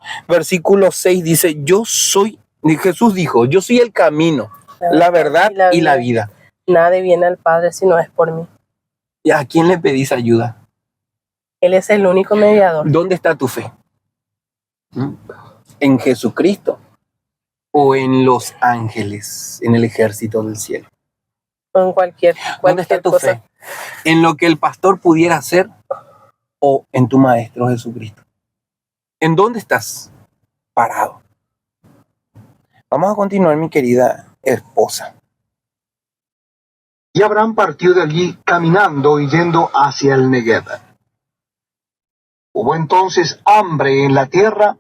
6 dice: Jesús dijo: yo soy el camino, la verdad y la vida. Nadie viene al Padre si no es por mí. ¿Y a quién le pedís ayuda? Él es el único mediador. ¿Dónde está tu fe? ¿En Jesucristo o en los ángeles, en el ejército del cielo? En cualquier ¿Dónde está tu cosa. fe? ¿En lo que el pastor pudiera hacer o en tu Maestro Jesucristo? ¿En dónde estás parado? Vamos a continuar, mi querida esposa. Y Abraham partió de allí caminando y yendo hacia el Negev. Hubo entonces hambre en la tierra,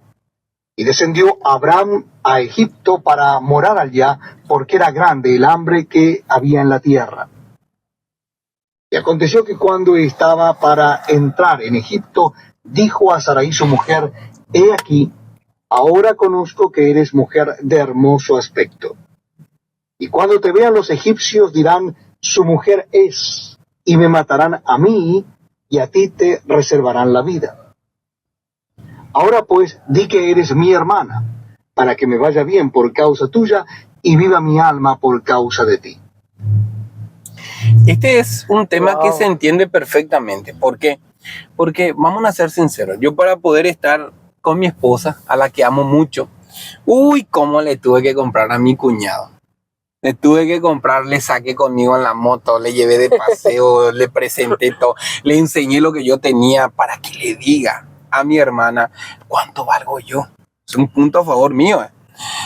y descendió Abraham a Egipto para morar allá, porque era grande el hambre que había en la tierra. Y aconteció que cuando estaba para entrar en Egipto, dijo a Sarai su mujer: He aquí, ahora conozco que eres mujer de hermoso aspecto. Y cuando te vean los egipcios dirán: su mujer es, y me matarán a mí, y a ti te reservarán la vida. Ahora pues, di que eres mi hermana, para que me vaya bien por causa tuya, y viva mi alma por causa de ti. Este es un tema que se entiende perfectamente. ¿Por qué? Porque vamos a ser sinceros. Yo, para poder estar con mi esposa, a la que amo mucho, cómo le tuve que comprar a mi cuñado. Le tuve que comprar, le saqué conmigo en la moto, le llevé de paseo, le presenté todo, le enseñé lo que yo tenía para que le diga a mi hermana cuánto valgo yo. Es un punto a favor mío.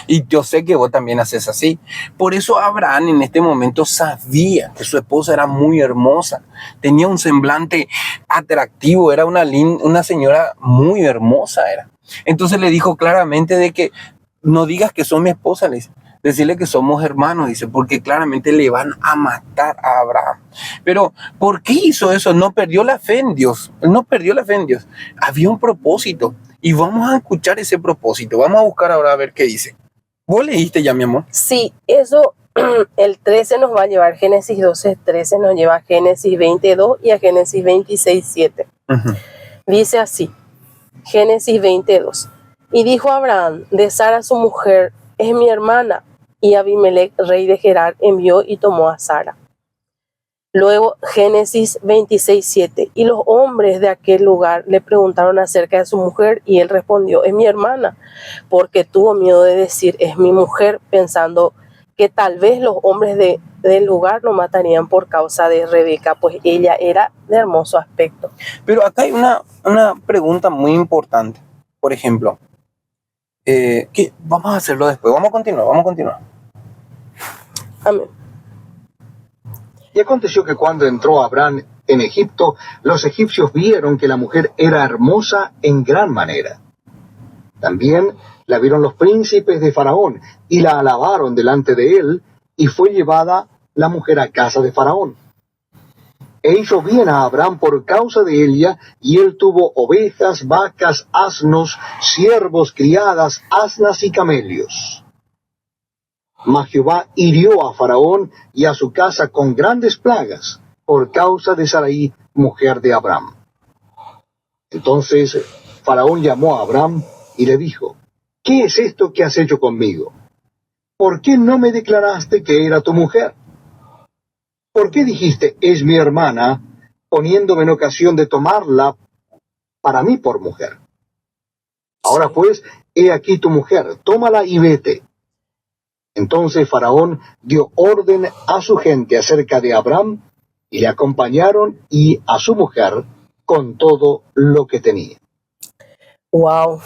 Y yo sé que vos también haces así. Por eso Abraham en este momento sabía que su esposa era muy hermosa. Tenía un semblante atractivo, era una señora muy hermosa. Entonces le dijo claramente de que no digas que son mi esposa, le dice. Decirle que somos hermanos, dice, porque claramente le van a matar a Abraham. Pero, ¿por qué hizo eso? No perdió la fe en Dios. Él no perdió la fe en Dios. Había un propósito. Y vamos a escuchar ese propósito. Vamos a buscar ahora a ver qué dice. ¿Vos leíste ya, mi amor? Sí, eso, el 13 nos va a llevar, Génesis 12, 13 nos lleva a Génesis 22 y a Génesis 26, 7. Dice así, Génesis 22. Y dijo Abraham de Sara su mujer: es mi hermana. Y Abimelech, rey de Gerar, envió y tomó a Sara. Luego, Génesis 26, 7. Y los hombres de aquel lugar le preguntaron acerca de su mujer, y él respondió: es mi hermana, porque tuvo miedo de decir: es mi mujer, pensando que tal vez los hombres del lugar lo matarían por causa de Rebeca, pues ella era de hermoso aspecto. Pero acá hay una pregunta muy importante. Por ejemplo, vamos a hacerlo después. Vamos a continuar. Amén. Y aconteció que cuando entró Abraham en Egipto, los egipcios vieron que la mujer era hermosa en gran manera. También la vieron los príncipes de Faraón, y la alabaron delante de él, y fue llevada la mujer a casa de Faraón. E hizo bien a Abraham por causa de ella, y él tuvo ovejas, vacas, asnos, siervos, criadas, asnas y camellos. Mas Jehová hirió a Faraón y a su casa con grandes plagas, por causa de Sarai, mujer de Abraham. Entonces Faraón llamó a Abraham y le dijo: ¿qué es esto que has hecho conmigo? ¿Por qué no me declaraste que era tu mujer? ¿Por qué dijiste: es mi hermana, poniéndome en ocasión de tomarla para mí por mujer? Ahora pues, he aquí tu mujer, tómala y vete. Entonces Faraón dio orden a su gente acerca de Abraham, y le acompañaron, y a su mujer, con todo lo que tenía. Wow.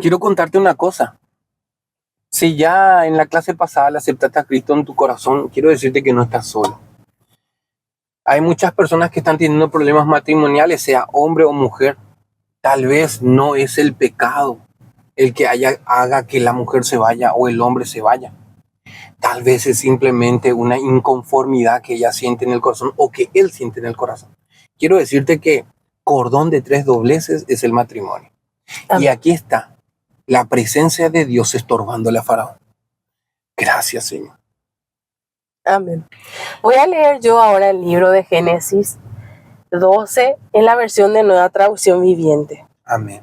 Quiero contarte una cosa. Si ya en la clase pasada le aceptaste a Cristo en tu corazón, quiero decirte que no estás solo. Hay muchas personas que están teniendo problemas matrimoniales, sea hombre o mujer. Tal vez no es el pecado el que haga que la mujer se vaya o el hombre se vaya. Tal vez es simplemente una inconformidad que ella siente en el corazón o que él siente en el corazón. Quiero decirte que cordón de 3 dobleces es el matrimonio. Amén. Y aquí está la presencia de Dios estorbándole a Faraón. Gracias, Señor. Amén. Voy a leer yo ahora el libro de Génesis 12 en la versión de Nueva Traducción Viviente. Amén.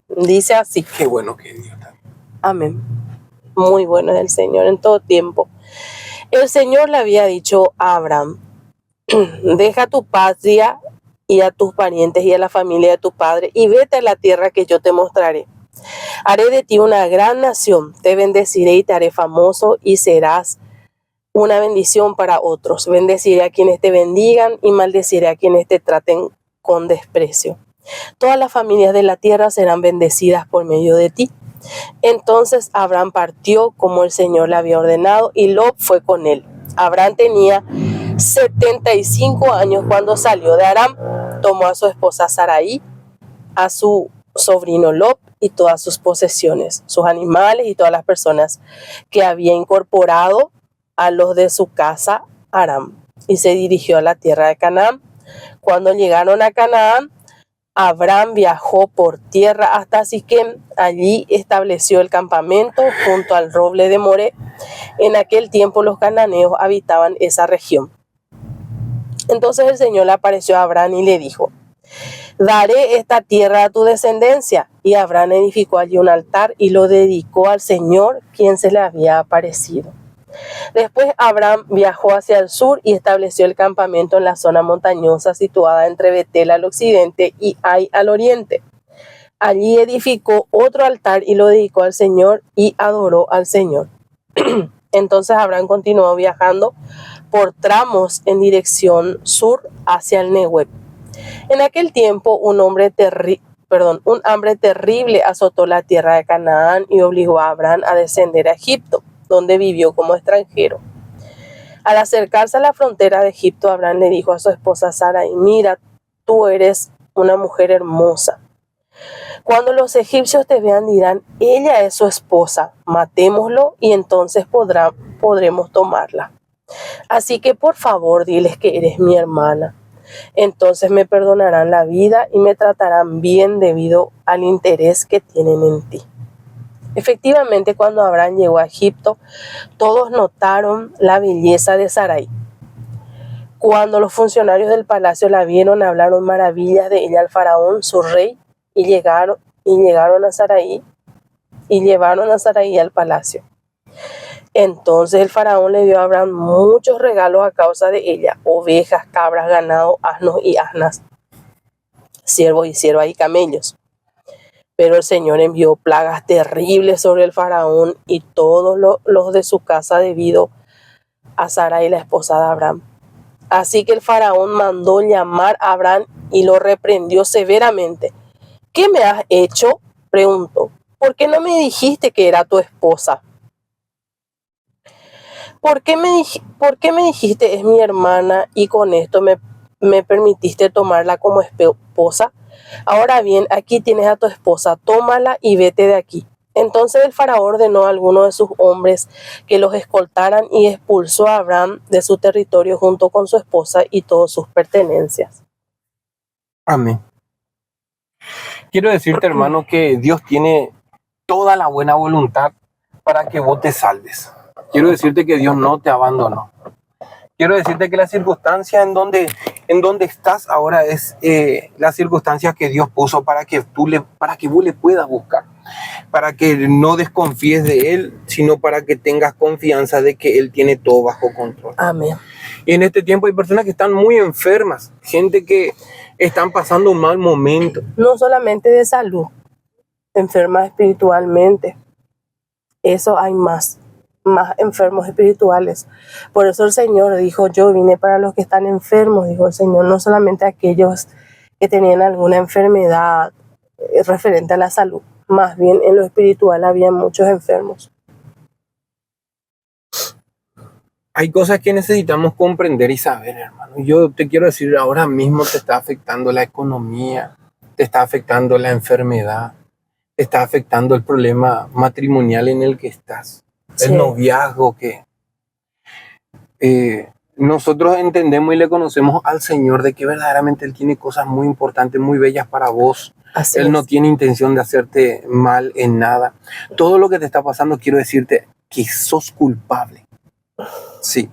Dice así. Qué bueno que Dios está. Amén. Muy bueno es el Señor en todo tiempo. El Señor le había dicho a Abraham: deja tu patria y a tus parientes y a la familia de tu padre, y vete a la tierra que yo te mostraré. Haré de ti una gran nación, te bendeciré y te haré famoso, y serás una bendición para otros. Bendeciré a quienes te bendigan y maldeciré a quienes te traten con desprecio. Todas las familias de la tierra serán bendecidas por medio de ti. Entonces Abraham partió como el Señor le había ordenado, y Lot fue con él. Abraham tenía 75 años cuando salió de Aram. Tomó a su esposa Sarai, a su sobrino Lot y todas sus posesiones, sus animales y todas las personas que había incorporado a los de su casa Aram. y se dirigió a la tierra de Canaán. Cuando llegaron a Canaán, Abraham viajó por tierra hasta Siquem. Allí estableció el campamento junto al roble de Moré. En aquel tiempo los cananeos habitaban esa región. Entonces el Señor le apareció a Abraham y le dijo: daré esta tierra a tu descendencia. Y Abraham edificó allí un altar y lo dedicó al Señor, quien se le había aparecido. Después Abraham viajó hacia el sur y estableció el campamento en la zona montañosa situada entre Betel al occidente y Ai al oriente. Allí edificó otro altar y lo dedicó al Señor y adoró al Señor. Entonces Abraham continuó viajando por tramos en dirección sur hacia el Negueb. En aquel tiempo un hambre terrible azotó la tierra de Canaán y obligó a Abraham a descender a Egipto, donde vivió como extranjero. Al acercarse a la frontera de Egipto, Abraham le dijo a su esposa Sarai: mira, tú eres una mujer hermosa. Cuando los egipcios te vean dirán: ella es su esposa, matémoslo y entonces podremos tomarla. Así que por favor diles que eres mi hermana. Entonces me perdonarán la vida y me tratarán bien debido al interés que tienen en ti. Efectivamente, cuando Abraham llegó a Egipto, todos notaron la belleza de Sarai. Cuando los funcionarios del palacio la vieron, hablaron maravillas de ella al faraón, su rey, y llevaron a Sarai al palacio. Entonces el faraón le dio a Abraham muchos regalos a causa de ella: ovejas, cabras, ganado, asnos y asnas, siervos y siervas y camellos. Pero el Señor envió plagas terribles sobre el faraón y todos los de su casa debido a Sarai, la esposa de Abraham. Así que el faraón mandó llamar a Abraham y lo reprendió severamente. ¿Qué me has hecho?, preguntó. ¿Por qué no me dijiste que era tu esposa? ¿Por qué me dijiste es mi hermana y con esto me permitiste tomarla como esposa? Ahora bien, aquí tienes a tu esposa, tómala y vete de aquí. Entonces el faraón ordenó a algunos de sus hombres que los escoltaran y expulsó a Abraham de su territorio junto con su esposa y todas sus pertenencias. Amén. Quiero decirte, hermano, que Dios tiene toda la buena voluntad para que vos te salves. Quiero decirte que Dios no te abandonó. Quiero decirte que la circunstancia en donde estás ahora es la circunstancia que Dios puso para que vos le puedas buscar, para que no desconfíes de Él, sino para que tengas confianza de que Él tiene todo bajo control. Amén. Y en este tiempo hay personas que están muy enfermas, gente que están pasando un mal momento. No solamente de salud, enfermas espiritualmente. Eso hay más enfermos espirituales. Por eso el Señor dijo: yo vine para los que están enfermos, dijo el Señor, no solamente aquellos que tenían alguna enfermedad referente a la salud, más bien en lo espiritual había muchos enfermos. Hay cosas que necesitamos comprender y saber, hermano. Yo te quiero decir, ahora mismo te está afectando la economía, te está afectando la enfermedad, te está afectando el problema matrimonial en el que estás. Sí. El noviazgo que nosotros entendemos y le conocemos al Señor de que verdaderamente Él tiene cosas muy importantes, muy bellas para vos. Así Él no tiene intención de hacerte mal en nada. Todo lo que te está pasando, quiero decirte que sos culpable. Sí,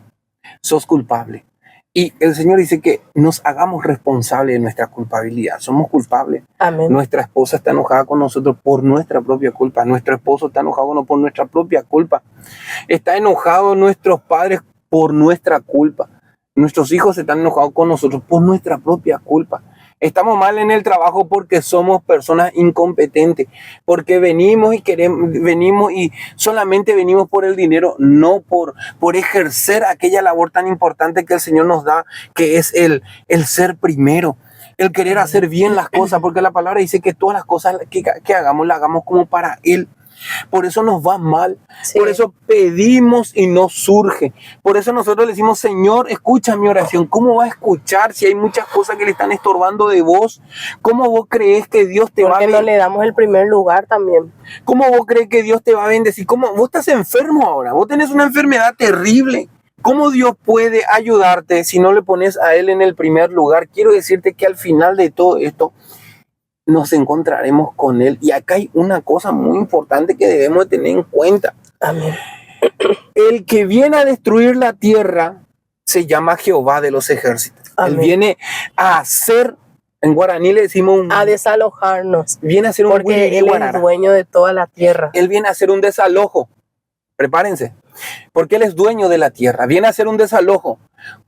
sos culpable. Y el Señor dice que nos hagamos responsables de nuestra culpabilidad. Somos culpables. Amén. Nuestra esposa está enojada con nosotros por nuestra propia culpa. Nuestro esposo está enojado con nosotros por nuestra propia culpa. Está enojado nuestros padres por nuestra culpa. Nuestros hijos están enojados con nosotros por nuestra propia culpa. Estamos mal en el trabajo porque somos personas incompetentes, porque venimos y solamente venimos por el dinero, no por ejercer aquella labor tan importante que el Señor nos da, que es el ser primero, el querer hacer bien las cosas, porque la palabra dice que todas las cosas que hagamos, las hagamos como para Él. Por eso nos va mal, sí. Por eso pedimos y no surge. Por eso nosotros le decimos: Señor, escucha mi oración. ¿Cómo va a escuchar si hay muchas cosas que le están estorbando de vos? ¿Cómo vos crees que Dios te va a bendecir? Porque no le damos el primer lugar también. ¿Cómo vos crees que Dios te va a bendecir? ¿Cómo? Vos estás enfermo ahora, vos tenés una enfermedad terrible. ¿Cómo Dios puede ayudarte si no le pones a Él en el primer lugar? Quiero decirte que al final de todo esto nos encontraremos con Él. Y acá hay una cosa muy importante que debemos de tener en cuenta. Amén. El que viene a destruir la tierra se llama Jehová de los ejércitos. Amén. Él viene a hacer, en guaraní le decimos a desalojarnos. Viene a hacer un porque Él es el dueño de toda la tierra. Él viene a hacer un desalojo. Prepárense. Porque Él es dueño de la tierra. Viene a hacer un desalojo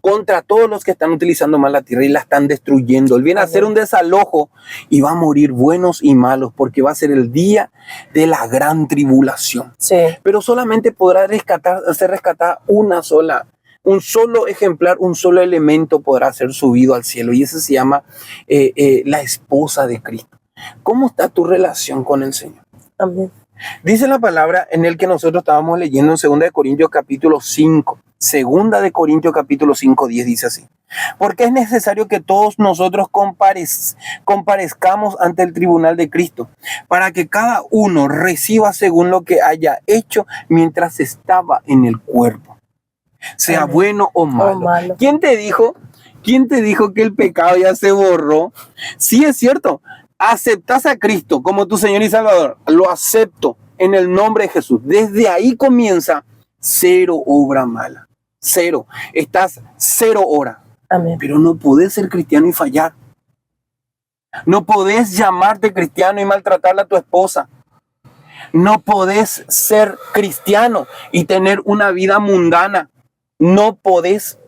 contra todos los que están utilizando mal la tierra y la están destruyendo. Él viene a hacer un desalojo y va a morir buenos y malos porque va a ser el día de la gran tribulación. Sí. Pero solamente podrá ser rescatada un solo ejemplar, un solo elemento podrá ser subido al cielo y ese se llama la esposa de Cristo. ¿Cómo está tu relación con el Señor? Amén. Dice la palabra en el que nosotros estábamos leyendo en 2 de Corintios capítulo 5. 2 de Corintios capítulo 5, 10 dice así. Porque es necesario que todos nosotros comparezcamos ante el tribunal de Cristo, para que cada uno reciba según lo que haya hecho mientras estaba en el cuerpo, sea bueno o malo. ¿Quién te dijo que el pecado ya se borró? Sí, es cierto. Aceptas a Cristo como tu Señor y Salvador. Lo acepto en el nombre de Jesús. Desde ahí comienza 0 obra mala. 0. Estás 0 hora. Amén. Pero no podés ser cristiano y fallar. No podés llamarte cristiano y maltratarle a tu esposa. No podés ser cristiano y tener una vida mundana. No podés.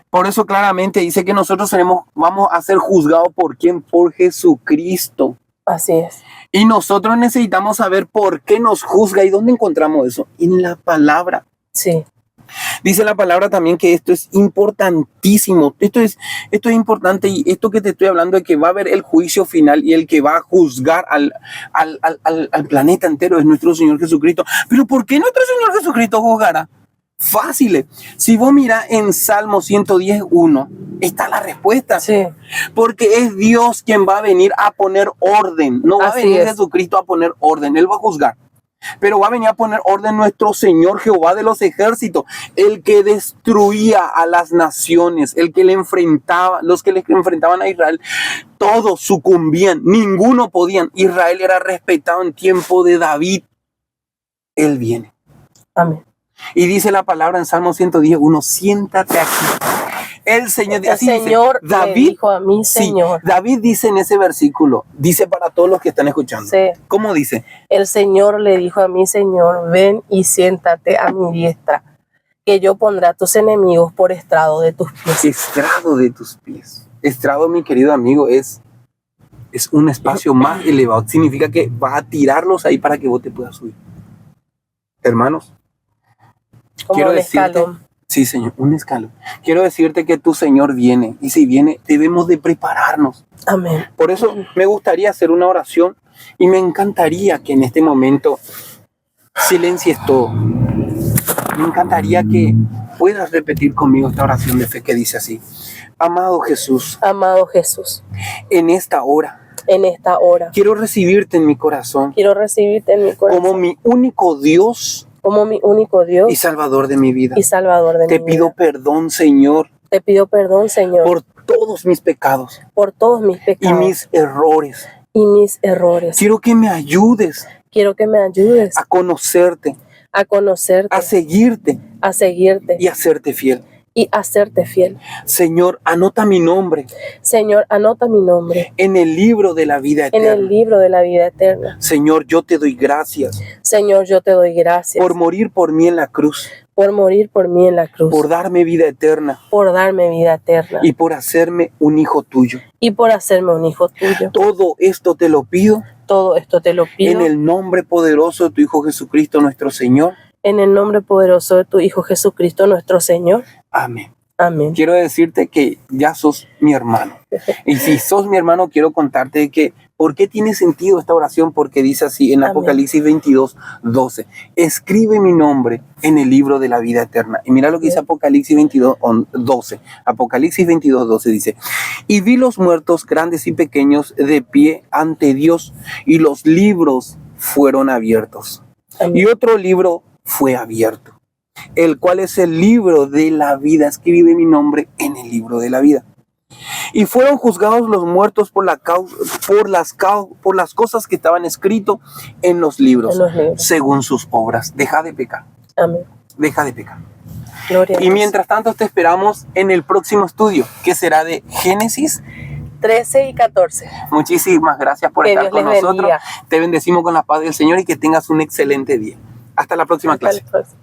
Por eso claramente dice que nosotros vamos a ser juzgados ¿por quién? Por Jesucristo. Así es. Y nosotros necesitamos saber por qué nos juzga y dónde encontramos eso. En la palabra. Sí. Dice la palabra también que esto es importantísimo. Esto es importante y esto que te estoy hablando de que va a haber el juicio final y el que va a juzgar al planeta entero es nuestro Señor Jesucristo. Pero ¿por qué nuestro Señor Jesucristo juzgará? Fácil. Si vos mirás en Salmo 110:1, está la respuesta. Sí. Porque es Dios quien va a venir a poner orden. No va a venir Jesucristo a poner orden. Él va a juzgar. Pero va a venir a poner orden nuestro Señor Jehová de los ejércitos, el que destruía a las naciones, el que le enfrentaba, los que le enfrentaban a Israel, todos sucumbían, ninguno podían. Israel era respetado en tiempo de David. Él viene. Amén. Y dice la palabra en Salmo 110:1, siéntate aquí. El Señor David dijo a mi Señor. Sí, David dice en ese versículo, dice para todos los que están escuchando. Sí. ¿Cómo dice? El Señor le dijo a mi Señor, ven y siéntate a mi diestra, que yo pondré a tus enemigos por estrado de tus pies. Estrado de tus pies. Estrado, mi querido amigo, es un espacio más elevado. Significa que va a tirarlos ahí para que vos te puedas subir. Hermanos, como quiero un decirte, escalón. Sí, Señor, un escalón. Quiero decirte que tu Señor viene y si viene debemos de prepararnos. Amén. Por eso me gustaría hacer una oración y me encantaría que en este momento silencies todo. Me encantaría que puedas repetir conmigo esta oración de fe que dice así. Amado Jesús. Amado Jesús. En esta hora. Quiero recibirte en mi corazón. Como mi único Dios. Y Salvador de mi vida. Te pido perdón, Señor. Por todos mis pecados. Y mis errores. Quiero que me ayudes. A conocerte. A seguirte. Y hacerte fiel. Señor, anota mi nombre. En el libro de la vida eterna. Señor, yo te doy gracias. Por morir por mí en la cruz. Por darme vida eterna. Y por hacerme un hijo tuyo. Todo esto te lo pido. En el nombre poderoso de tu Hijo Jesucristo, nuestro Señor. Amén. Amén. Quiero decirte que ya sos mi hermano. Y si sos mi hermano, quiero contarte que ¿por qué tiene sentido esta oración? Porque dice así en Apocalipsis 22:12. Escribe mi nombre en el libro de la vida eterna. Y mira lo que dice Apocalipsis 22:12. Apocalipsis 22:12 dice: y vi los muertos grandes y pequeños de pie ante Dios, y los libros fueron abiertos. Amén. Y otro libro fue abierto, el cual es el libro de la vida. Escribe mi nombre en el libro de la vida. Y fueron juzgados los muertos por las cosas que estaban escritas en los libros, según sus obras. Deja de pecar. Amén. Deja de pecar. Gloria a Y Dios. mientras tanto te esperamos en el próximo estudio, que será de Génesis 13 y 14. Muchísimas gracias por Que estar Dios con les nosotros. bendiga. Te bendecimos con la paz del Señor y que tengas un excelente día. Hasta la próxima Hasta la clase. próxima.